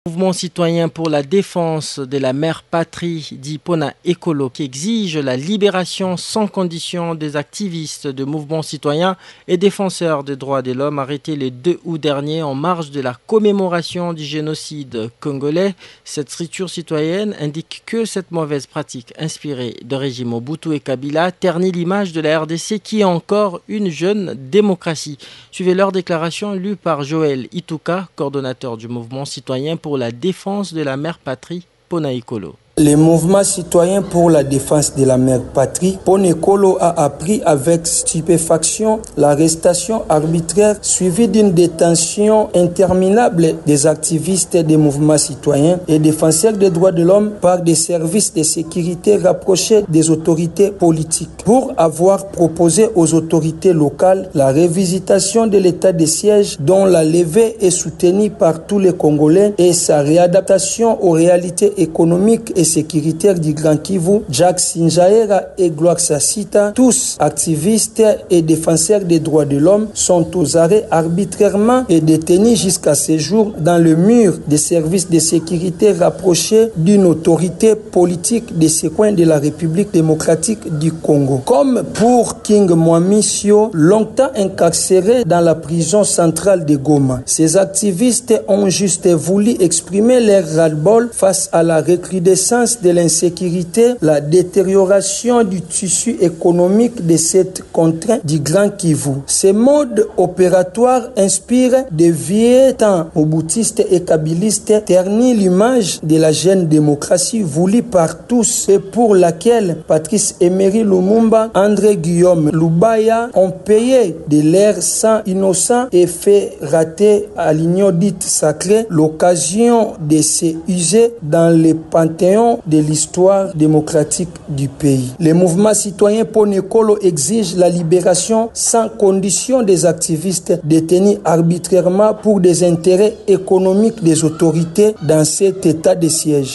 Mouvement citoyen pour la défense de la mère patrie, dit Pona Ekolo, qui exige la libération sans condition des activistes de mouvements citoyens et défenseurs des droits de l'homme arrêtés le 2 août dernier en marge de la commémoration du génocide congolais. Cette structure citoyenne indique que cette mauvaise pratique inspirée de régime Mobutu et Kabila ternit l'image de la RDC qui est encore une jeune démocratie. Suivez leur déclaration lue par Joël Ituka, coordonnateur du mouvement citoyen pour la défense de la mère patrie, Pona Ekolo. Le mouvement citoyen pour la défense de la mère patrie, Pona Ekolo, a appris avec stupéfaction l'arrestation arbitraire suivie d'une détention interminable des activistes des mouvements citoyens et défenseurs des droits de l'homme par des services de sécurité rapprochés des autorités politiques pour avoir proposé aux autorités locales la révisitation de l'état de siège dont la levée est soutenue par tous les Congolais et sa réadaptation aux réalités économiques et sécuritaires du Grand Kivu. Jacques Sinjaera et Gloire Sassita, tous activistes et défenseurs des droits de l'homme, sont aux arrêts arbitrairement et détenus jusqu'à ce jour dans le mur des services de sécurité rapprochés d'une autorité politique de ce coin de la République démocratique du Congo. Comme pour King Mwamisio, longtemps incarcéré dans la prison centrale de Goma, ces activistes ont juste voulu exprimer leur ras-le-bol face à la recrudescence de l'insécurité, la détérioration du tissu économique de cette contrée du Grand Kivu. Ces modes opératoires inspirent des vieux temps moboutistes et kabilistes, ternit l'image de la jeune démocratie voulue par tous et pour laquelle Patrice Emery Lumumba, André Guillaume Lubaya ont payé de leur sang innocent et fait rater à l'union dite sacrée l'occasion de se user dans les panthéons de l'histoire démocratique du pays. Le mouvement citoyen Pona Ekolo exige la libération sans condition des activistes détenus arbitrairement pour des intérêts économiques des autorités dans cet état de siège.